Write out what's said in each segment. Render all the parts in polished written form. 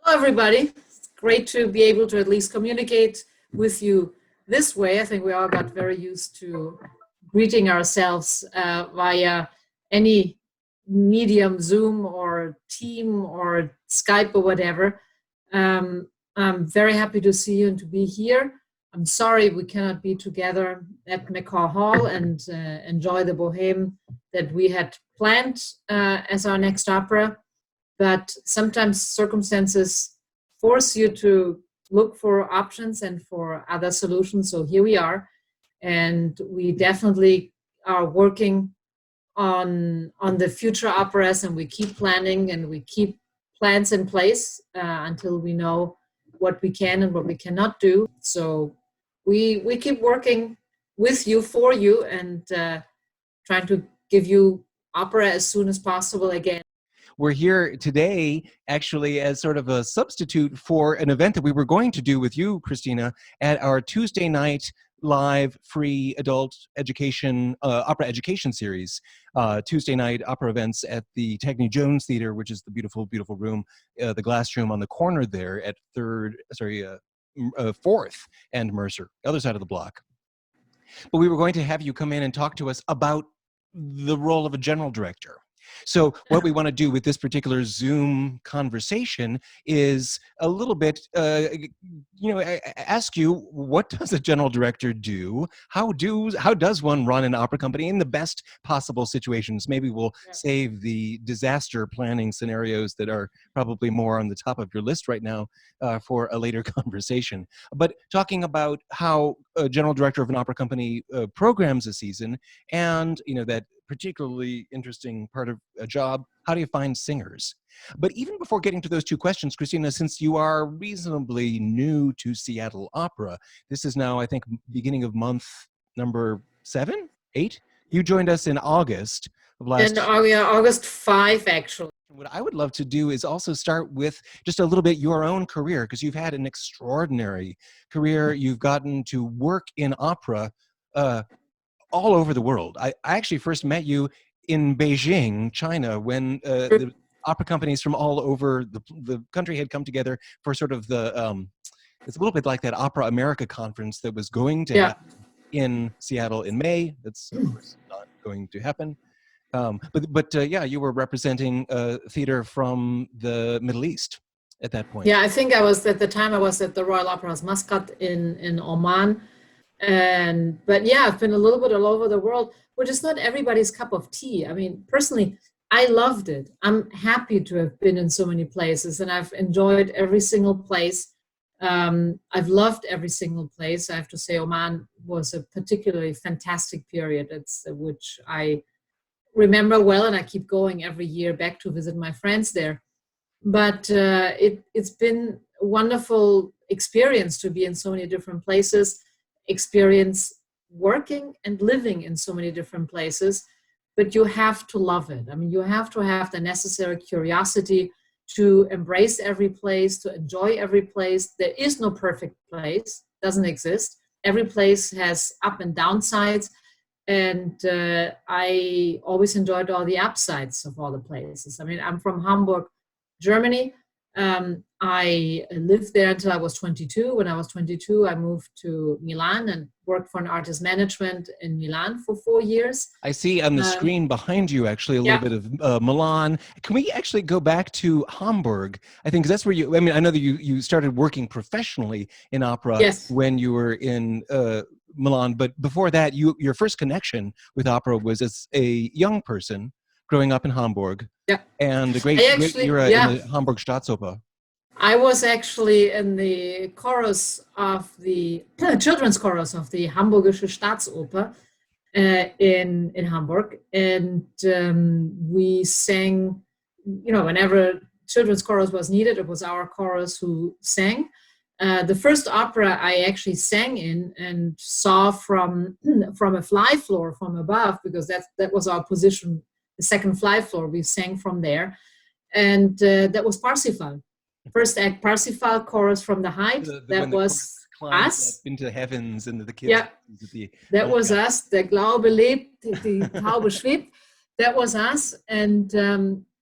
Everybody. It's great to be able to at least communicate with you this way. I think we all got very used to greeting ourselves via any medium, Zoom or Team or Skype or whatever. I'm very happy to see you and to be here. I'm sorry we cannot be together at McCaw Hall and enjoy the bohème that we had planned as our next opera. But sometimes circumstances force you to look for options and for other solutions. So here we are, and we definitely are working on the future operas, and we keep planning and we keep plans in place until we know what we can and what we cannot do. So we keep working with you, for you, and trying to give you opera as soon as possible again. We're here today actually as sort of a substitute for an event that we were going to do with you, Christina, at our Tuesday night live free adult education, opera education series, Tuesday night opera events at the Tegny Jones Theater, which is the beautiful, beautiful room, the glass room on the corner there at 4th and Mercer, the other side of the block. But we were going to have you come in and talk to us about the role of a general director. So what we want to do with this particular Zoom conversation is a little bit, ask you, what does a general director do? How does one run an opera company in the best possible situations? Maybe we'll save the disaster planning scenarios that are probably more on the top of your list right now for a later conversation. But talking about how a general director of an opera company programs a season, and that particularly interesting part of a job, how do you find singers? But even before getting to those two questions, Christina, since you are reasonably new to Seattle Opera, this is now, I think, beginning of month number 7, 8? You joined us in August of last year. August 5, actually. What I would love to do is also start with just a little bit your own career, because you've had an extraordinary career. You've gotten to work in opera all over the world. I actually first met you in Beijing, China, when the opera companies from all over the country had come together for sort of the, it's a little bit like that Opera America conference that was going to happen in Seattle in May. That's of course not going to happen. But you were representing theater from the Middle East at that point. Yeah, I think I was at the Royal Opera's Muscat in Oman. But yeah, I've been a little bit all over the world, which is not everybody's cup of tea. I mean, personally, I loved it. I'm happy to have been in so many places, and I've enjoyed every single place. I've loved every single place. I have to say, Oman was a particularly fantastic period, which I remember well, and I keep going every year back to visit my friends there. But it's been a wonderful experience to be in so many different places, experience working and living in so many different places, but you have to love it. I mean, you have to have the necessary curiosity to embrace every place, to enjoy every place. There is no perfect place, doesn't exist. Every place has up and down sides, and I always enjoyed all the upsides of all the places. I mean, I'm from Hamburg, Germany. I lived there until I was 22. When I was 22, I moved to Milan and worked for an artist management in Milan for 4 years. I see on the screen behind you actually a little bit of Milan. Can we actually go back to Hamburg? I think that's where I know that you started working professionally in opera when you were in Milan, but before that, your first connection with opera was as a young person growing up in Hamburg. Yeah. And a great era in the Hamburg Staatsoper. I was actually in the chorus of the children's chorus of the Hamburgische Staatsoper in Hamburg. And we sang, whenever children's chorus was needed, it was our chorus who sang. The first opera I actually sang in and saw from a fly floor from above, because that was our position. The second fly floor, we sang from there, and that was Parsifal. First act, Parsifal, chorus from the height. That was us. Into the heavens and the kids. Yeah, that was us. Der Glaube lebt, die Taube schwebt. That was us, and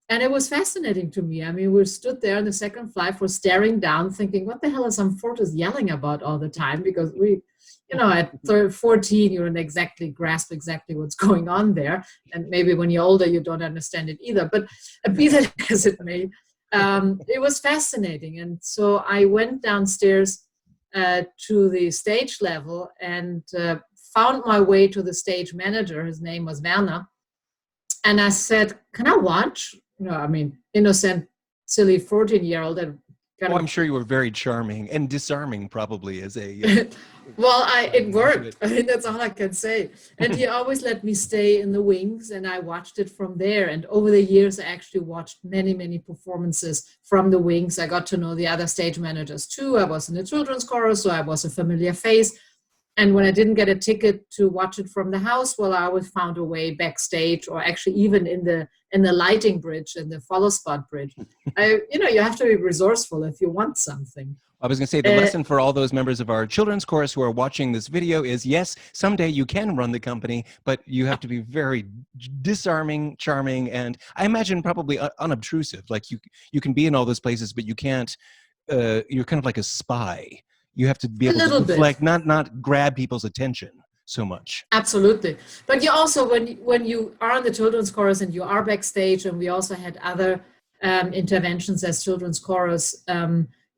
And it was fascinating to me. I mean, we stood there on the second flight, we're staring down, thinking, what the hell is some fortis yelling about all the time? Because we, at 14, you don't exactly grasp exactly what's going on there. And maybe when you're older, you don't understand it either. But be that as it may, it was fascinating. And so I went downstairs to the stage level and found my way to the stage manager. His name was Werner. And I said, can I watch? I mean, innocent, silly 14-year-old. And I'm sure you were very charming and disarming, probably, as a... Well, it worked. I mean, that's all I can say. And he always let me stay in the wings, and I watched it from there. And over the years, I actually watched many, many performances from the wings. I got to know the other stage managers too. I was in the children's chorus, so I was a familiar face. And when I didn't get a ticket to watch it from the house, well, I always found a way backstage, or actually even in the lighting bridge, in the follow spot bridge. You have to be resourceful if you want something. I was going to say, the lesson for all those members of our children's chorus who are watching this video is, yes, someday you can run the company, but you have to be very disarming, charming, and I imagine probably unobtrusive. Like you can be in all those places, but you can't, you're kind of like a spy. You have to be able to reflect, not grab people's attention so much. Absolutely. But you also, when you are in the children's chorus and you are backstage, and we also had other interventions as children's chorus,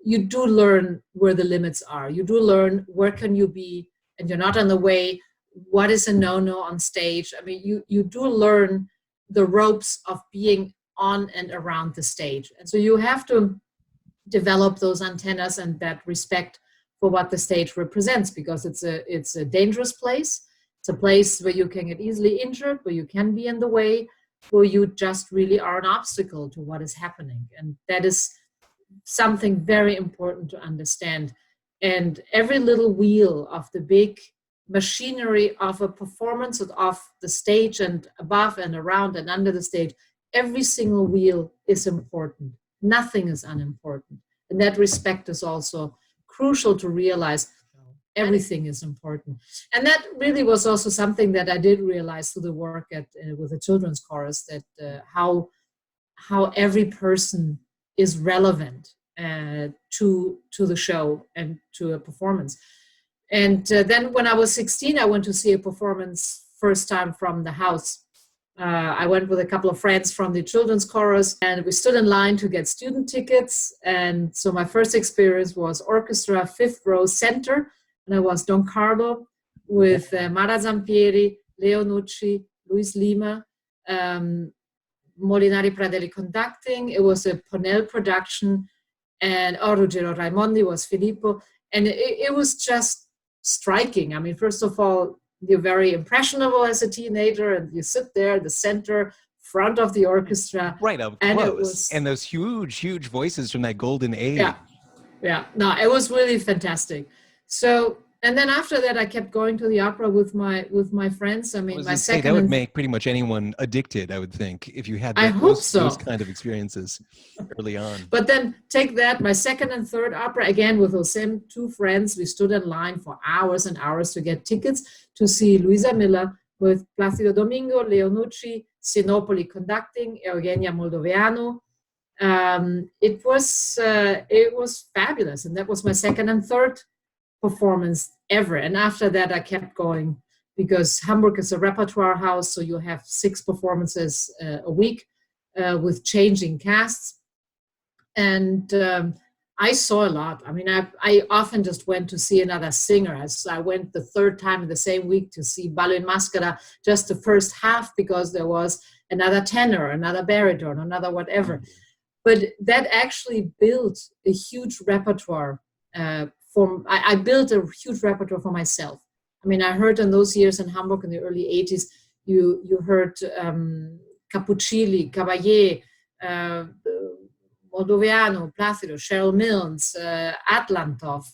you do learn where the limits are. You do learn where can you be, and you're not in the way. What is a no-no on stage? I mean, you do learn the ropes of being on and around the stage. And so you have to develop those antennas and that respect for what the stage represents, because it's a dangerous place. It's a place where you can get easily injured, where you can be in the way, where you just really are an obstacle to what is happening. And that is something very important to understand. And every little wheel of the big machinery of a performance of the stage, and above and around and under the stage, every single wheel is important. Nothing is unimportant. And that respect is also crucial to realize. Everything is important. And that really was also something that I did realize through the work with the children's chorus, that how every person is relevant to the show and to a performance. And then when I was 16, I went to see a performance first time from the house. I went with a couple of friends from the children's chorus, and we stood in line to get student tickets. And so my first experience was orchestra, fifth row center. And I was Don Carlo with Mara Zampieri, Leo Nucci, Luis Lima, Molinari Pradelli conducting. It was a Ponel production, and Ruggero Raimondi was Filippo. And it was just striking. I mean, first of all, you're very impressionable as a teenager, and you sit there in the center, front of the orchestra. Right, up close. And those huge, huge voices from that golden age. Yeah. No, it was really fantastic. So, and then after that, I kept going to the opera with my friends. I mean, that would make pretty much anyone addicted, I would think, if you had those kind of experiences early on. But then take that, my second and third opera, again, with those same two friends, we stood in line for hours and hours to get tickets to see Luisa Miller with Placido Domingo, Leo Nucci, Sinopoli conducting, Eugenia Moldoveanu. It was fabulous. And that was my second and third performance ever. And after that, I kept going, because Hamburg is a repertoire house, so you have 6 performances a week with changing casts. And I saw a lot. I mean, I often just went to see another singer. I went the third time in the same week to see Ballo in Maschera, just the first half, because there was another tenor, another baritone, another whatever. But that actually built a huge repertoire. I built a huge repertoire for myself. I mean, I heard in those years in Hamburg in the early 80s, you heard Cappuccilli, Cavalier, Moldoveanu, Placido, Cheryl Milnes, Atlantov,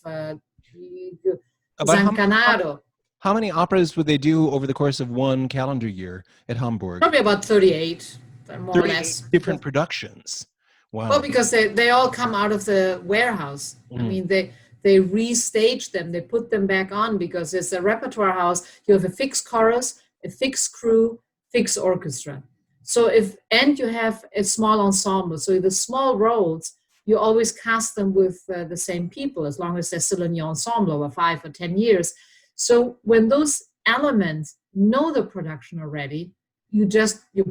Zancanaro. How many operas would they do over the course of one calendar year at Hamburg? Probably about 38, more or less. Different productions. Wow. Well, because they all come out of the warehouse. I mean, they restage them, they put them back on, because it's a repertoire house. You have a fixed chorus, a fixed crew, fixed orchestra. So and you have a small ensemble, so the small roles, you always cast them with the same people, as long as they're still in your ensemble over 5 or 10 years. So when those elements know the production already, you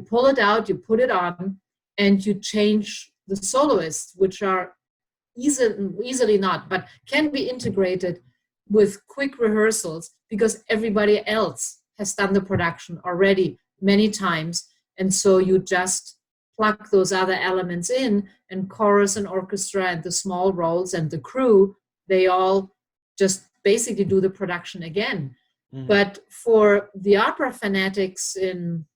pull it out, you put it on, and you change the soloists, which are easily not, but can be integrated with quick rehearsals because everybody else has done the production already many times. And so you just plug those other elements in, and chorus and orchestra and the small roles and the crew, they all just basically do the production again. Mm-hmm. But for the opera fanatics in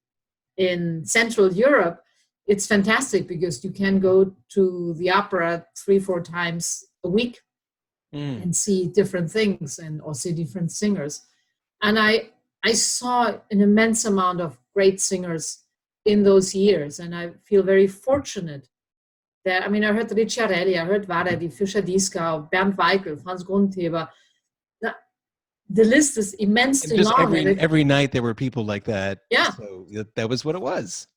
Central Europe, it's fantastic because you can go to the opera 3-4 times a week and see different things or see different singers. And I saw an immense amount of great singers in those years, and I feel very fortunate that, I mean, I heard Ricciarelli, I heard Varedi, Fischer-Dieskau, Bernd Weikel, Franz Grundheber. The list is immensely long. Every night there were people like that. Yeah. So that was what it was.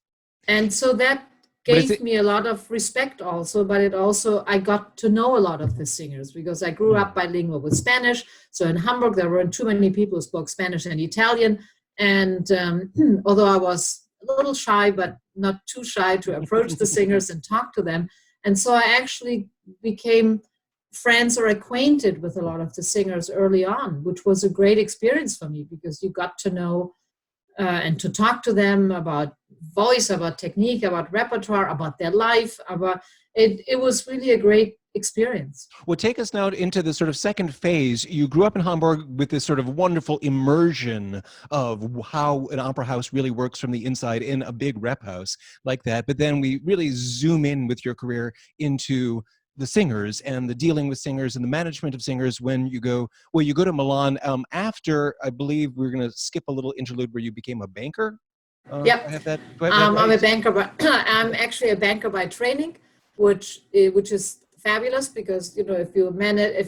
And so that gave me a lot of respect also, but I got to know a lot of the singers because I grew up bilingual with Spanish. So in Hamburg, there weren't too many people who spoke Spanish and Italian. And although I was a little shy, but not too shy to approach the singers and talk to them. And so I actually became friends or acquainted with a lot of the singers early on, which was a great experience for me because you got to know and to talk to them about voice, about technique, about repertoire, about their life. It was really a great experience. Well, take us now into the sort of second phase. You grew up in Hamburg with this sort of wonderful immersion of how an opera house really works from the inside in a big rep house like that. But then we really zoom in with your career into the singers and the dealing with singers and the management of singers when you go to Milan after, I believe we're going to skip a little interlude where you became a banker. Yep. Right? I'm a banker, but I'm actually a banker by training, which is fabulous because, you know, if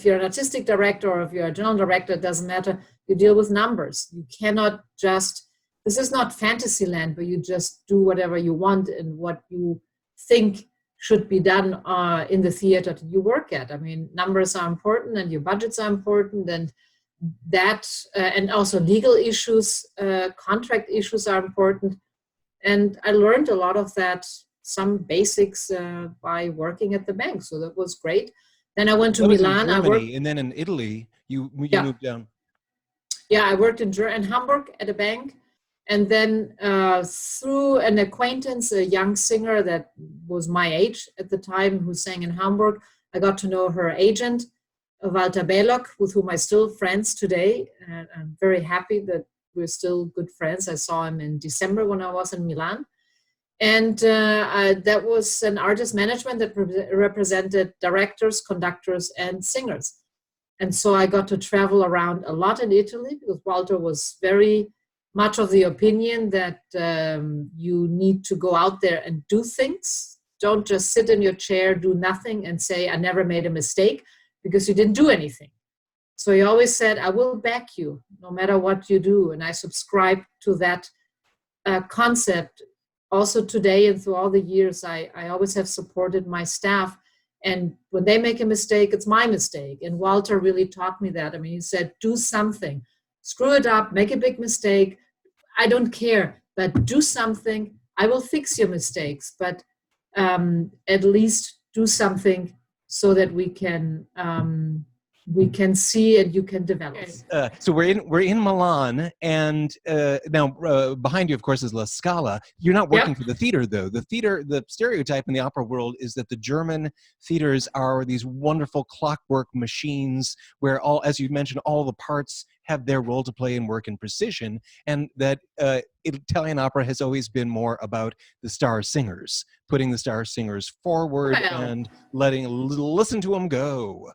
you're an artistic director or if you're a general director, it doesn't matter. You deal with numbers. You cannot this is not fantasy land where you just do whatever you want and what you think should be done in the theater that you work at. I mean, numbers are important and your budgets are important, and and also legal issues, contract issues are important. And I learned a lot of that, some basics by working at the bank. So that was great. Then I went to Milan. In Germany, and then in Italy, you moved down. Yeah, I worked in Hamburg at a bank. And then through an acquaintance, a young singer that was my age at the time who sang in Hamburg, I got to know her agent, Walter Belock, with whom I'm still friends today. And I'm very happy that we're still good friends. I saw him in December when I was in Milan. And that was an artist management that represented directors, conductors, and singers. And so I got to travel around a lot in Italy because Walter was very much of the opinion that you need to go out there and do things. Don't just sit in your chair, do nothing, and say, I never made a mistake, because you didn't do anything. So he always said, I will back you no matter what you do. And I subscribe to that concept. Also today and through all the years, I always have supported my staff. And when they make a mistake, it's my mistake. And Walter really taught me that. I mean, he said, do something. Screw it up, make a big mistake. I don't care, but do something. I will fix your mistakes, but at least do something so that we can see and you can develop. So we're in Milan, and now behind you, of course, is La Scala. You're not working for the theater, though. The stereotype in the opera world is that the German theaters are these wonderful clockwork machines where as you mentioned, all the parts have their role to play and work in precision, and that Italian opera has always been more about the star singers, putting the star singers forward and listen to them go.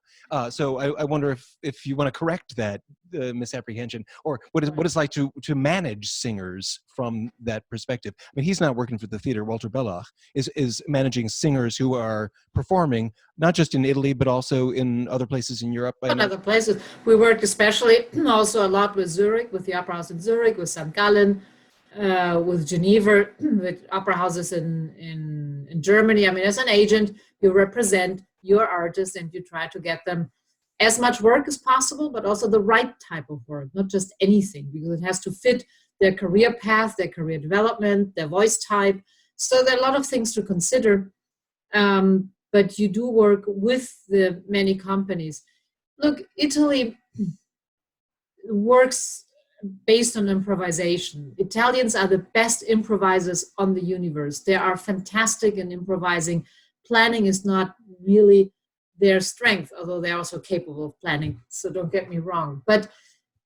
So I wonder if you want to correct that misapprehension, or what it's like to manage singers from that perspective. I mean, he's not working for the theater. Walter Belock is managing singers who are performing not just in Italy but also in other places in Europe. In other places, we worked especially also a lot with Zurich, with the opera house in Zurich, with St. Gallen, with Geneva, with opera houses in Germany. I mean, as an agent, you represent your artists and you try to get them as much work as possible, but also the right type of work, not just anything, because it has to fit their career path, their career development, their voice type. So there are a lot of things to consider. But you do work with the many companies. Look, Italy works based on improvisation. Italians are the best improvisers on the universe. They are fantastic in improvising. Planning is not really their strength, although they're also capable of planning. So don't get me wrong. But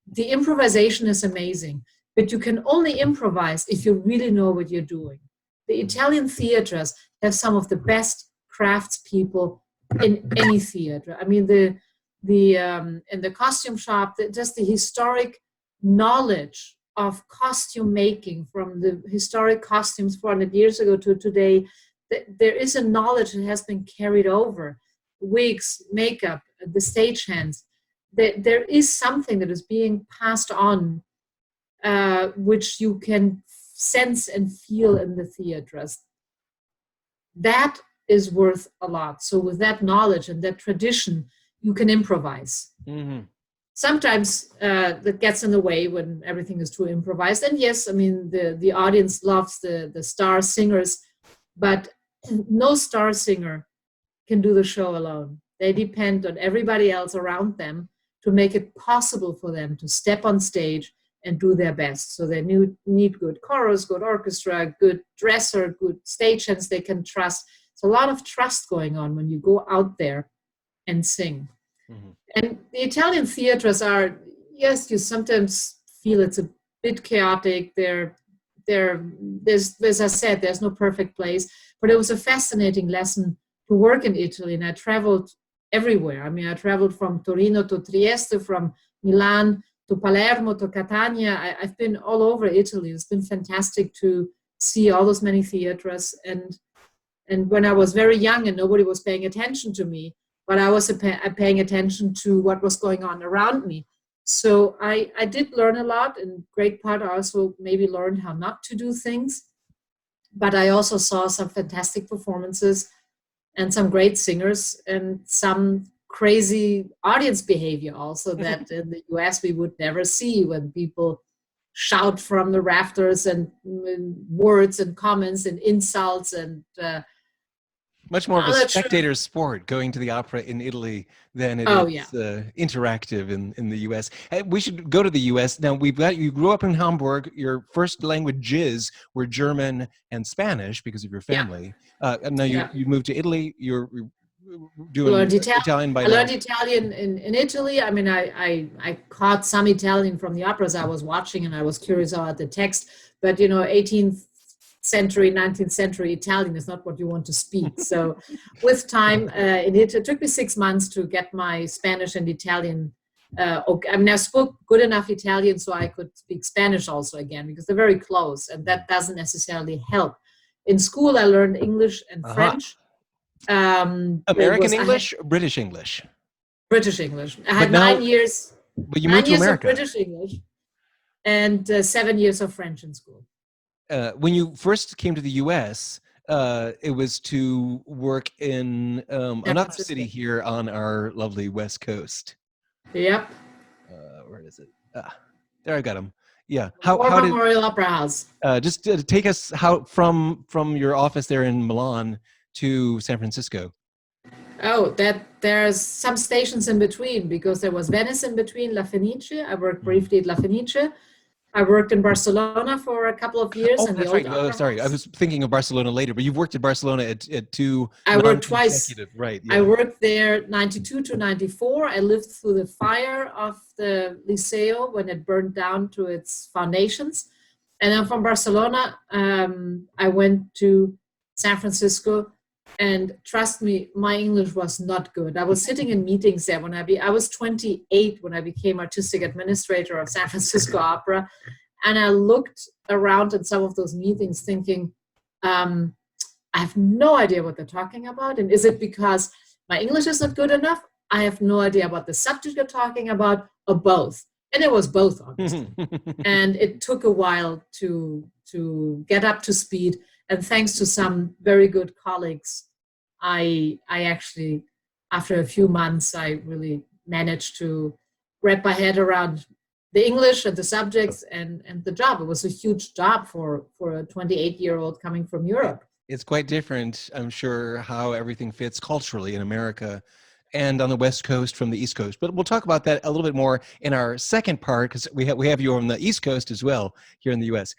the improvisation is amazing. But you can only improvise if you really know what you're doing. The Italian theaters have some of the best craftspeople in any theater. I mean, in the costume shop, just the historic knowledge of costume making from the historic costumes 400 years ago to today, there is a knowledge that has been carried over. Wigs, makeup, the stagehands. There is something that is being passed on, which you can sense and feel in the theaters. That is worth a lot. So with that knowledge and that tradition, you can improvise. Mm-hmm. Sometimes that gets in the way when everything is too improvised. And yes, I mean, the audience loves the star singers, but no star singer can do the show alone. They depend on everybody else around them to make it possible for them to step on stage and do their best. So they need good chorus, good orchestra, good dresser, good stagehands they can trust. It's a lot of trust going on when you go out there and sing. Mm-hmm. And the Italian theaters are, yes, you sometimes feel it's a bit chaotic. There's, as I said, there's no perfect place, but it was a fascinating lesson to work in Italy. And I traveled everywhere. I mean, I traveled from Torino to Trieste, from Milan to Palermo to Catania. I've been all over Italy. It's been fantastic to see all those many theaters. And when I was very young and nobody was paying attention to me, but I was paying attention to what was going on around me. So I did learn a lot. In great part, I also maybe learned how not to do things. But I also saw some fantastic performances and some great singers and some crazy audience behavior also that in the US we would never see, when people shout from the rafters and words and comments and insults and much more of a spectator sport going to the opera in Italy than it is interactive in the US. We should go to the US. Now, you grew up in Hamburg. Your first languages were German and Spanish because of your family. And now you moved to Italy. You're doing Italian by now. I learned Italian in Italy. I mean, I caught some Italian from the operas I was watching, and I was curious about the text. But, 18th century, 19th century Italian is not what you want to speak. So with time, it took me 6 months to get my Spanish and Italian. I mean, I spoke good enough Italian so I could speak Spanish also again, because they're very close, and that doesn't necessarily help. In school, I learned English and French. American English, or British English? British English. I had 9 years. But you moved to America. Of British English and 7 years of French in school. When you first came to the U.S., it was to work in another city here on our lovely West Coast. Yep. Where is it? There, I got him. Yeah. How did Memorial Opera House? Just take us from your office there in Milan to San Francisco. Oh, there's some stations in between, because there was Venice in between, La Fenice. I worked briefly at La Fenice. I worked in Barcelona for a couple of years. Oh, that's right. Sorry, I was thinking of Barcelona later, but you've worked at Barcelona at two. I worked twice. Right. Yeah. I worked there 92 to 94. I lived through the fire of the Liceo when it burned down to its foundations. And then from Barcelona, I went to San Francisco. And trust me, my English was not good. I was sitting in meetings there I was 28 when I became artistic administrator of San Francisco Opera. And I looked around at some of those meetings thinking, I have no idea what they're talking about. And is it because my English is not good enough? I have no idea what the subject you're talking about, or both. And it was both, obviously. And it took a while to to get up to speed. And thanks to some very good colleagues, I actually, after a few months, I really managed to wrap my head around the English and the subjects and the job. It was a huge job for a 28-year-old coming from Europe. It's quite different, I'm sure, how everything fits culturally in America and on the West Coast from the East Coast. But we'll talk about that a little bit more in our second part, because we have you on the East Coast as well here in the US.